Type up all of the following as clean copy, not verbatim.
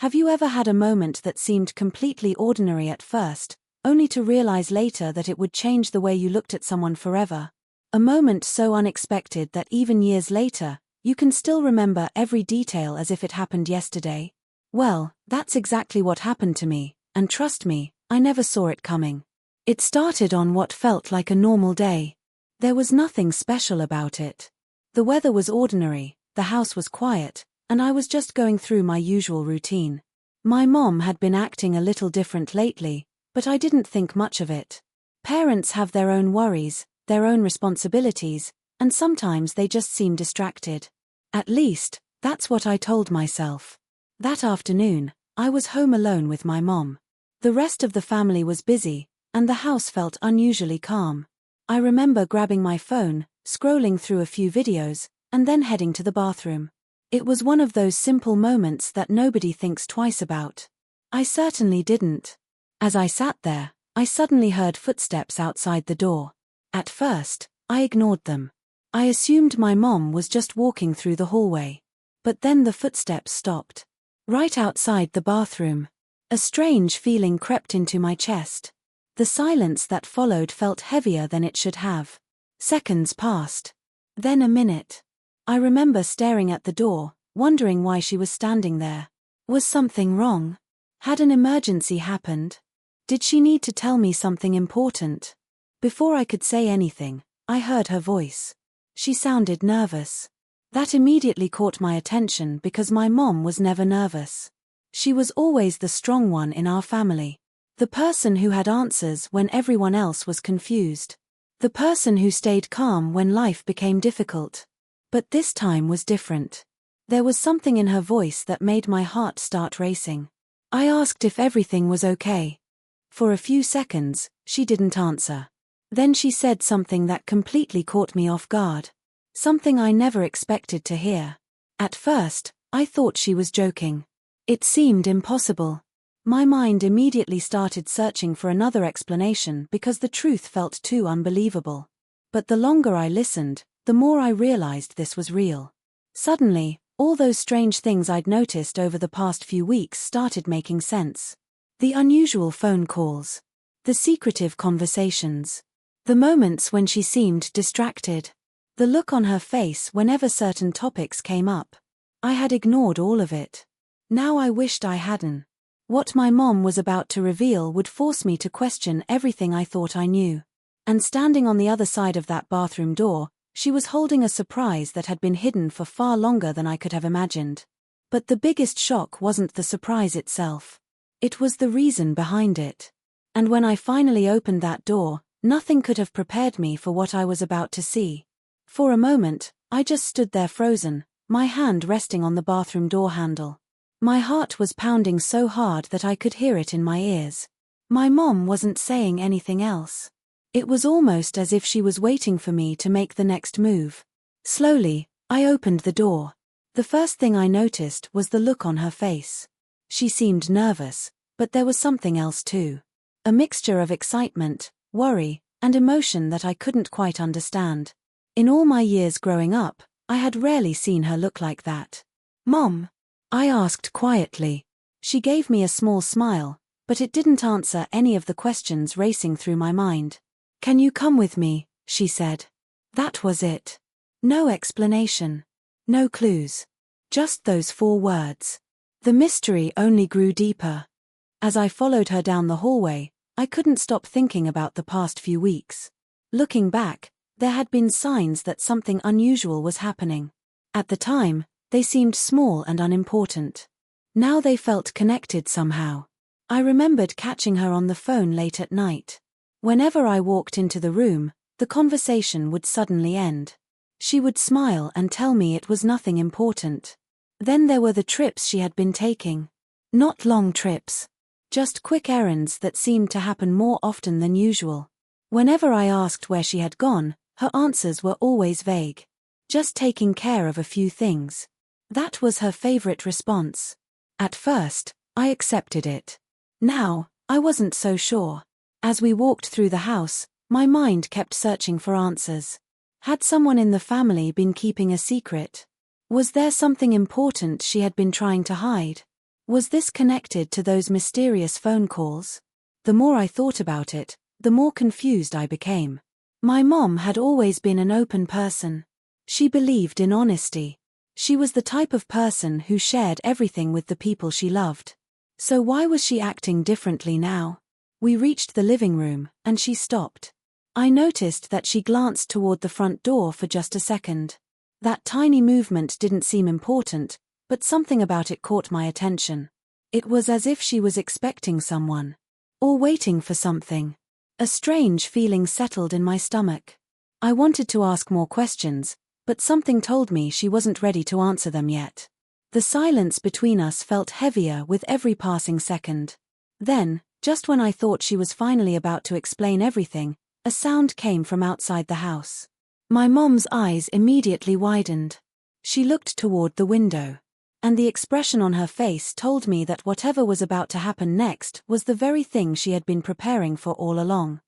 Have you ever had a moment that seemed completely ordinary at first, only to realize later that it would change the way you looked at someone forever? A moment so unexpected that even years later, you can still remember every detail as if it happened yesterday? Well, that's exactly what happened to me, and trust me, I never saw it coming. It started on what felt like a normal day. There was nothing special about it. The weather was ordinary, the house was quiet, and I was just going through my usual routine. My mom had been acting a little different lately, but I didn't think much of it. Parents have their own worries, their own responsibilities, and sometimes they just seem distracted. At least, that's what I told myself. That afternoon, I was home alone with my mom. The rest of the family was busy, and the house felt unusually calm. I remember grabbing my phone, scrolling through a few videos, and then heading to the bathroom. It was one of those simple moments that nobody thinks twice about. I certainly didn't. As I sat there, I suddenly heard footsteps outside the door. At first, I ignored them. I assumed my mom was just walking through the hallway. But then the footsteps stopped. Right outside the bathroom. A strange feeling crept into my chest. The silence that followed felt heavier than it should have. Seconds passed. Then a minute. I remember staring at the door, wondering why she was standing there. Was something wrong? Had an emergency happened? Did she need to tell me something important? Before I could say anything, I heard her voice. She sounded nervous. That immediately caught my attention because my mom was never nervous. She was always the strong one in our family. The person who had answers when everyone else was confused. The person who stayed calm when life became difficult. But this time was different. There was something in her voice that made my heart start racing. I asked if everything was okay. For a few seconds, she didn't answer. Then she said something that completely caught me off guard. Something I never expected to hear. At first, I thought she was joking. It seemed impossible. My mind immediately started searching for another explanation because the truth felt too unbelievable. But the longer I listened, the more I realized this was real. Suddenly, all those strange things I'd noticed over the past few weeks started making sense. The unusual phone calls. The secretive conversations. The moments when she seemed distracted. The look on her face whenever certain topics came up. I had ignored all of it. Now I wished I hadn't. What my mom was about to reveal would force me to question everything I thought I knew. And standing on the other side of that bathroom door, she was holding a surprise that had been hidden for far longer than I could have imagined. But the biggest shock wasn't the surprise itself. It was the reason behind it. And when I finally opened that door, nothing could have prepared me for what I was about to see. For a moment, I just stood there frozen, my hand resting on the bathroom door handle. My heart was pounding so hard that I could hear it in my ears. My mom wasn't saying anything else. It was almost as if she was waiting for me to make the next move. Slowly, I opened the door. The first thing I noticed was the look on her face. She seemed nervous, but there was something else too. A mixture of excitement, worry, and emotion that I couldn't quite understand. In all my years growing up, I had rarely seen her look like that. "Mom?" I asked quietly. She gave me a small smile, but it didn't answer any of the questions racing through my mind. "Can you come with me?" she said. That was it. No explanation. No clues. Just those 4 words. The mystery only grew deeper. As I followed her down the hallway, I couldn't stop thinking about the past few weeks. Looking back, there had been signs that something unusual was happening. At the time, they seemed small and unimportant. Now they felt connected somehow. I remembered catching her on the phone late at night. Whenever I walked into the room, the conversation would suddenly end. She would smile and tell me it was nothing important. Then there were the trips she had been taking. Not long trips. Just quick errands that seemed to happen more often than usual. Whenever I asked where she had gone, her answers were always vague. Just taking care of a few things. That was her favorite response. At first, I accepted it. Now, I wasn't so sure. As we walked through the house, my mind kept searching for answers. Had someone in the family been keeping a secret? Was there something important she had been trying to hide? Was this connected to those mysterious phone calls? The more I thought about it, the more confused I became. My mom had always been an open person. She believed in honesty. She was the type of person who shared everything with the people she loved. So why was she acting differently now? We reached the living room, and she stopped. I noticed that she glanced toward the front door for just a second. That tiny movement didn't seem important, but something about it caught my attention. It was as if she was expecting someone. Or waiting for something. A strange feeling settled in my stomach. I wanted to ask more questions, but something told me she wasn't ready to answer them yet. The silence between us felt heavier with every passing second. Then, just when I thought she was finally about to explain everything, a sound came from outside the house. My mom's eyes immediately widened. She looked toward the window. And the expression on her face told me that whatever was about to happen next was the very thing she had been preparing for all along.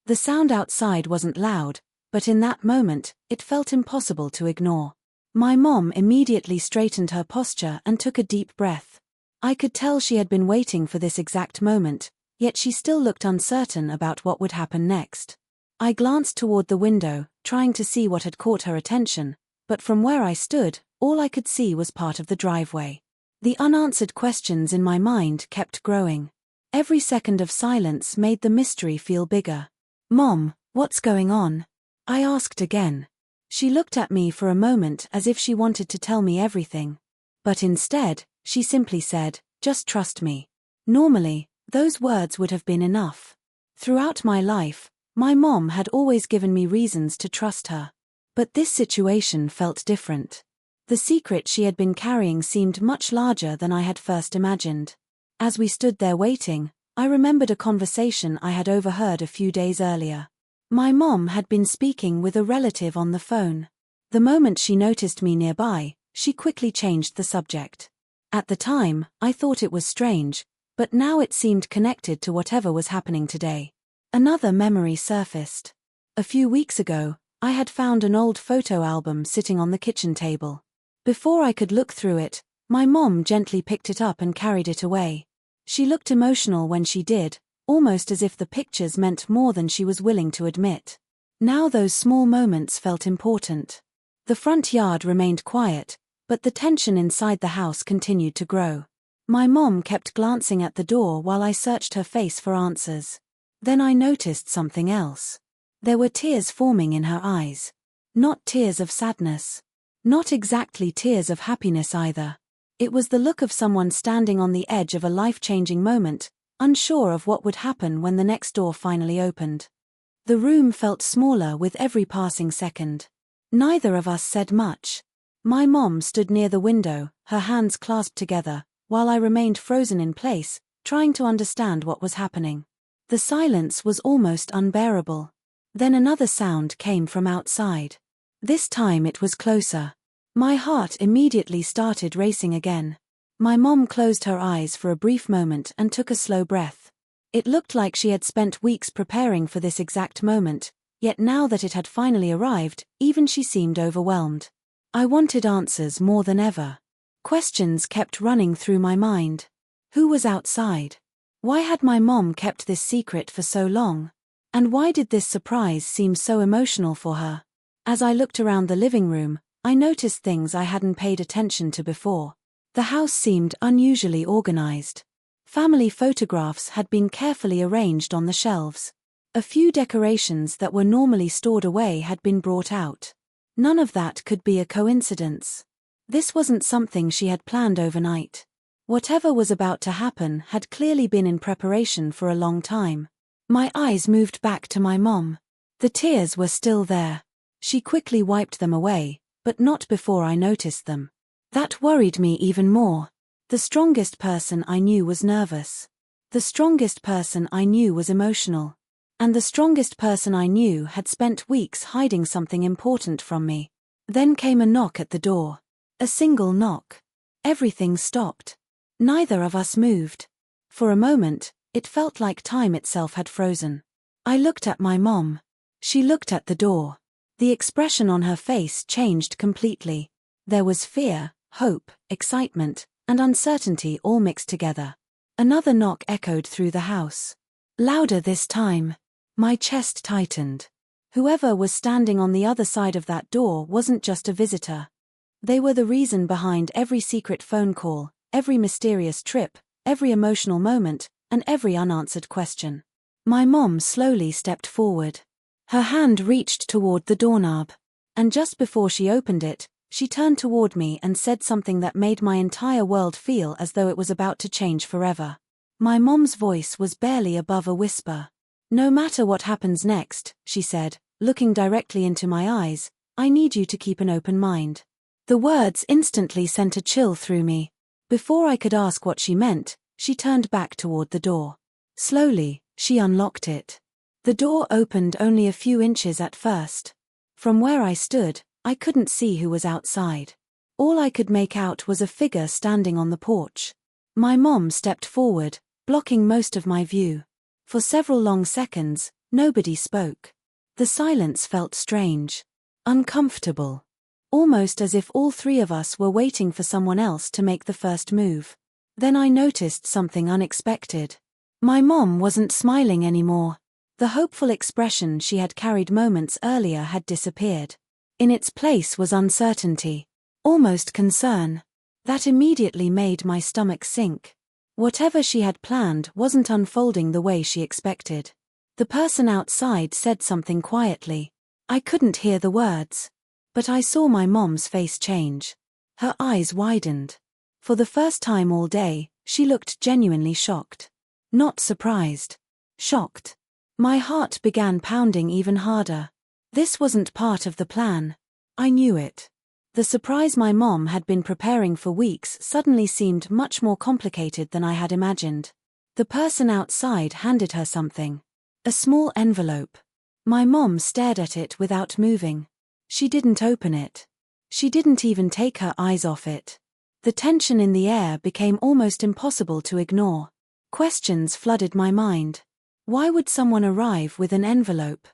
The sound outside wasn't loud, but in that moment, it felt impossible to ignore. My mom immediately straightened her posture and took a deep breath. I could tell she had been waiting for this exact moment, yet she still looked uncertain about what would happen next. I glanced toward the window, trying to see what had caught her attention, but from where I stood, all I could see was part of the driveway. The unanswered questions in my mind kept growing. Every second of silence made the mystery feel bigger. "Mom, what's going on?" I asked again. She looked at me for a moment as if she wanted to tell me everything. But instead, she simply said, "Just trust me." Normally, those words would have been enough. Throughout my life, my mom had always given me reasons to trust her. But this situation felt different. The secret she had been carrying seemed much larger than I had first imagined. As we stood there waiting, I remembered a conversation I had overheard a few days earlier. My mom had been speaking with a relative on the phone. The moment she noticed me nearby, she quickly changed the subject. At the time, I thought it was strange, but now it seemed connected to whatever was happening today. Another memory surfaced. A few weeks ago, I had found an old photo album sitting on the kitchen table. Before I could look through it, my mom gently picked it up and carried it away. She looked emotional when she did, almost as if the pictures meant more than she was willing to admit. Now those small moments felt important. The front yard remained quiet, but the tension inside the house continued to grow. My mom kept glancing at the door while I searched her face for answers. Then I noticed something else. There were tears forming in her eyes. Not tears of sadness. Not exactly tears of happiness either. It was the look of someone standing on the edge of a life-changing moment, unsure of what would happen when the next door finally opened. The room felt smaller with every passing second. Neither of us said much. My mom stood near the window, her hands clasped together, while I remained frozen in place, trying to understand what was happening. The silence was almost unbearable. Then another sound came from outside. This time it was closer. My heart immediately started racing again. My mom closed her eyes for a brief moment and took a slow breath. It looked like she had spent weeks preparing for this exact moment, yet now that it had finally arrived, even she seemed overwhelmed. I wanted answers more than ever. Questions kept running through my mind. Who was outside? Why had my mom kept this secret for so long? And why did this surprise seem so emotional for her? As I looked around the living room, I noticed things I hadn't paid attention to before. The house seemed unusually organized. Family photographs had been carefully arranged on the shelves. A few decorations that were normally stored away had been brought out. None of that could be a coincidence. This wasn't something she had planned overnight. Whatever was about to happen had clearly been in preparation for a long time. My eyes moved back to my mom. The tears were still there. She quickly wiped them away, but not before I noticed them. That worried me even more. The strongest person I knew was nervous. The strongest person I knew was emotional. And the strongest person I knew had spent weeks hiding something important from me. Then came a knock at the door. A single knock. Everything stopped. Neither of us moved. For a moment, it felt like time itself had frozen. I looked at my mom. She looked at the door. The expression on her face changed completely. There was fear, hope, excitement, and uncertainty all mixed together. Another knock echoed through the house. Louder this time. My chest tightened. Whoever was standing on the other side of that door wasn't just a visitor. They were the reason behind every secret phone call, every mysterious trip, every emotional moment, and every unanswered question. My mom slowly stepped forward. Her hand reached toward the doorknob. And just before she opened it, she turned toward me and said something that made my entire world feel as though it was about to change forever. My mom's voice was barely above a whisper. "No matter what happens next," she said, looking directly into my eyes, "I need you to keep an open mind." The words instantly sent a chill through me. Before I could ask what she meant, she turned back toward the door. Slowly, she unlocked it. The door opened only a few inches at first. From where I stood, I couldn't see who was outside. All I could make out was a figure standing on the porch. My mom stepped forward, blocking most of my view. For several long seconds, nobody spoke. The silence felt strange, uncomfortable. Almost as if all three of us were waiting for someone else to make the first move. Then I noticed something unexpected. My mom wasn't smiling anymore. The hopeful expression she had carried moments earlier had disappeared. In its place was uncertainty, almost concern. That immediately made my stomach sink. Whatever she had planned wasn't unfolding the way she expected. The person outside said something quietly. I couldn't hear the words. But I saw my mom's face change. Her eyes widened. For the first time all day, she looked genuinely shocked. Not surprised. Shocked. My heart began pounding even harder. This wasn't part of the plan. I knew it. The surprise my mom had been preparing for weeks suddenly seemed much more complicated than I had imagined. The person outside handed her something. A small envelope. My mom stared at it without moving. She didn't open it. She didn't even take her eyes off it. The tension in the air became almost impossible to ignore. Questions flooded my mind. Why would someone arrive with an envelope?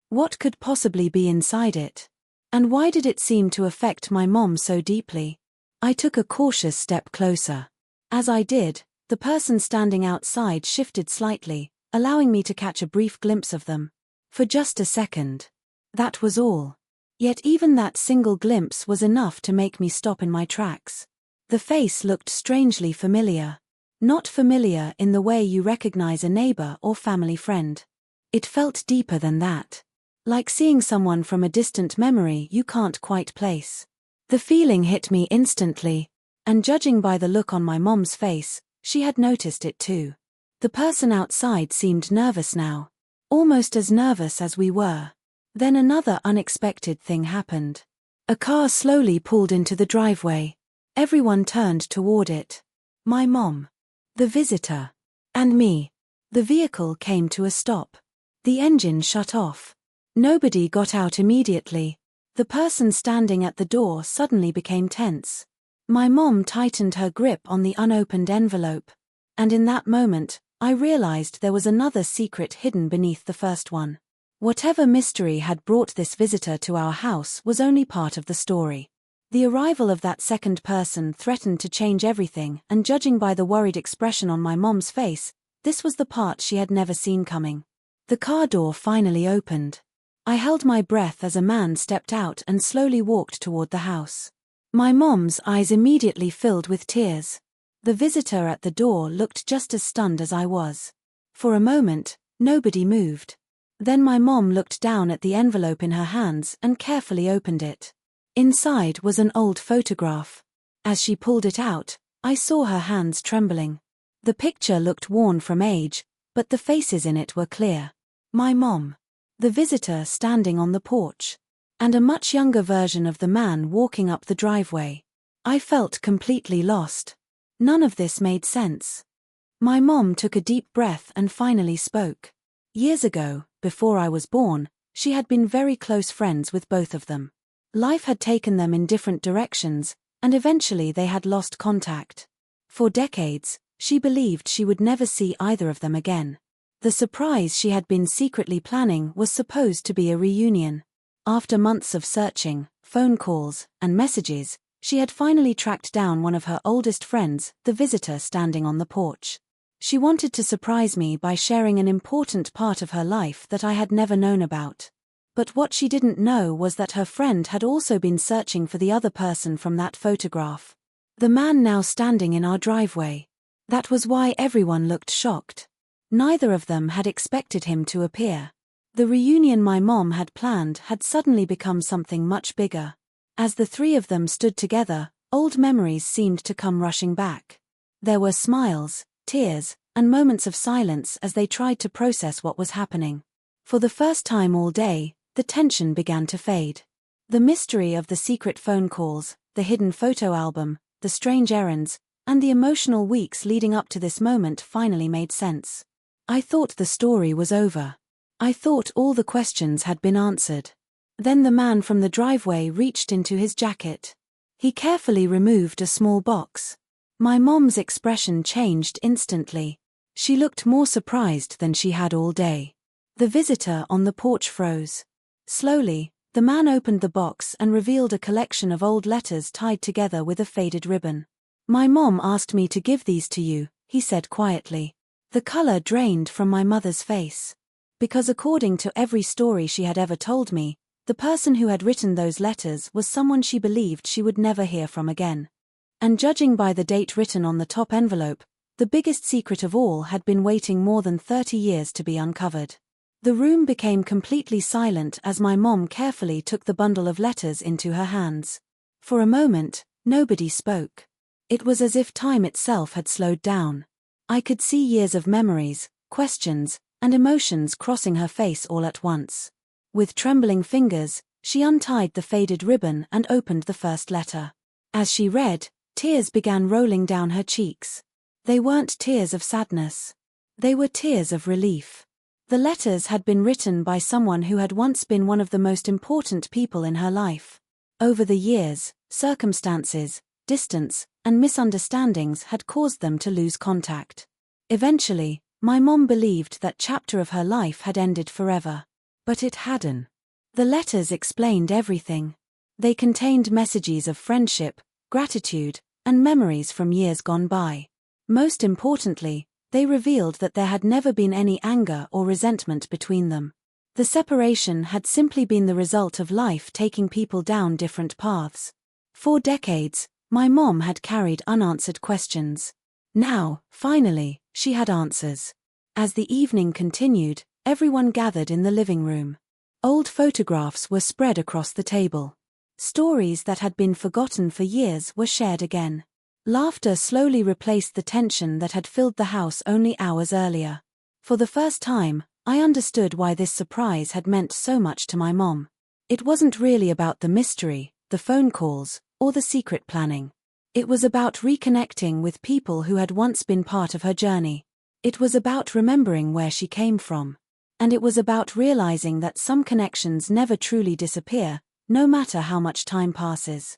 What could possibly be inside it? And why did it seem to affect my mom so deeply? I took a cautious step closer. As I did, the person standing outside shifted slightly, allowing me to catch a brief glimpse of them. For just a second. That was all. Yet even that single glimpse was enough to make me stop in my tracks. The face looked strangely familiar. Not familiar in the way you recognize a neighbor or family friend. It felt deeper than that. Like seeing someone from a distant memory you can't quite place. The feeling hit me instantly, and judging by the look on my mom's face, she had noticed it too. The person outside seemed nervous now. Almost as nervous as we were. Then another unexpected thing happened. A car slowly pulled into the driveway. Everyone turned toward it. My mom. The visitor. And me. The vehicle came to a stop. The engine shut off. Nobody got out immediately. The person standing at the door suddenly became tense. My mom tightened her grip on the unopened envelope. And in that moment, I realized there was another secret hidden beneath the first one. Whatever mystery had brought this visitor to our house was only part of the story. The arrival of that second person threatened to change everything, and judging by the worried expression on my mom's face, this was the part she had never seen coming. The car door finally opened. I held my breath as a man stepped out and slowly walked toward the house. My mom's eyes immediately filled with tears. The visitor at the door looked just as stunned as I was. For a moment, nobody moved. Then my mom looked down at the envelope in her hands and carefully opened it. Inside was an old photograph. As she pulled it out, I saw her hands trembling. The picture looked worn from age, but the faces in it were clear. My mom. The visitor standing on the porch. And a much younger version of the man walking up the driveway. I felt completely lost. None of this made sense. My mom took a deep breath and finally spoke. Years ago, before I was born, she had been very close friends with both of them. Life had taken them in different directions, and eventually they had lost contact. For decades, she believed she would never see either of them again. The surprise she had been secretly planning was supposed to be a reunion. After months of searching, phone calls, and messages, She had finally tracked down one of her oldest friends, the visitor standing on the porch. She wanted to surprise me by sharing an important part of her life that I had never known about. But what she didn't know was that her friend had also been searching for the other person from that photograph. The man now standing in our driveway. That was why everyone looked shocked. Neither of them had expected him to appear. The reunion my mom had planned had suddenly become something much bigger. As the three of them stood together, old memories seemed to come rushing back. There were smiles, tears, and moments of silence as they tried to process what was happening. For the first time all day, the tension began to fade. The mystery of the secret phone calls, the hidden photo album, the strange errands, and the emotional weeks leading up to this moment finally made sense. I thought the story was over. I thought all the questions had been answered. Then the man from the driveway reached into his jacket. He carefully removed a small box. My mom's expression changed instantly. She looked more surprised than she had all day. The visitor on the porch froze. Slowly, the man opened the box and revealed a collection of old letters tied together with a faded ribbon. "My mom asked me to give these to you," he said quietly. The color drained from my mother's face. Because according to every story she had ever told me, the person who had written those letters was someone she believed she would never hear from again. And judging by the date written on the top envelope, the biggest secret of all had been waiting more than 30 years to be uncovered. The room became completely silent as my mom carefully took the bundle of letters into her hands. For a moment, nobody spoke. It was as if time itself had slowed down. I could see years of memories, questions, and emotions crossing her face all at once. With trembling fingers, she untied the faded ribbon and opened the first letter. As she read, tears began rolling down her cheeks. They weren't tears of sadness. They were tears of relief. The letters had been written by someone who had once been one of the most important people in her life. Over the years, circumstances, distance, and misunderstandings had caused them to lose contact. Eventually, my mom believed that chapter of her life had ended forever. But it hadn't. The letters explained everything. They contained messages of friendship, gratitude, and memories from years gone by. Most importantly, they revealed that there had never been any anger or resentment between them. The separation had simply been the result of life taking people down different paths. For decades, my mom had carried unanswered questions. Now, finally, she had answers. As the evening continued, everyone gathered in the living room. Old photographs were spread across the table. Stories that had been forgotten for years were shared again. Laughter slowly replaced the tension that had filled the house only hours earlier. For the first time, I understood why this surprise had meant so much to my mom. It wasn't really about the mystery, the phone calls, or the secret planning. It was about reconnecting with people who had once been part of her journey. It was about remembering where she came from. And it was about realizing that some connections never truly disappear, no matter how much time passes.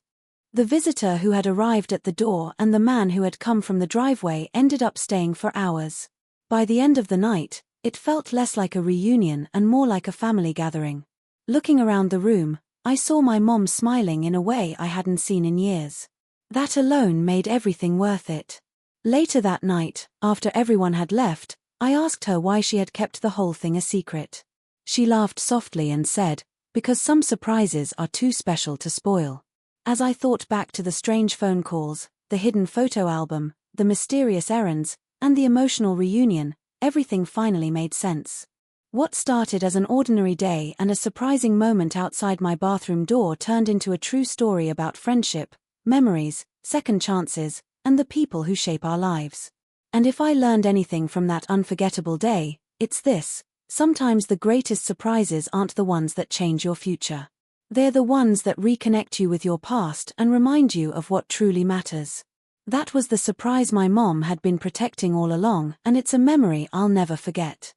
The visitor who had arrived at the door and the man who had come from the driveway ended up staying for hours. By the end of the night, it felt less like a reunion and more like a family gathering. Looking around the room, I saw my mom smiling in a way I hadn't seen in years. That alone made everything worth it. Later that night, after everyone had left, I asked her why she had kept the whole thing a secret. She laughed softly and said, "Because some surprises are too special to spoil." As I thought back to the strange phone calls, the hidden photo album, the mysterious errands, and the emotional reunion, everything finally made sense. What started as an ordinary day and a surprising moment outside my bathroom door turned into a true story about friendship, memories, second chances, and the people who shape our lives. And if I learned anything from that unforgettable day, it's this: sometimes the greatest surprises aren't the ones that change your future. They're the ones that reconnect you with your past and remind you of what truly matters. That was the surprise my mom had been protecting all along, and it's a memory I'll never forget.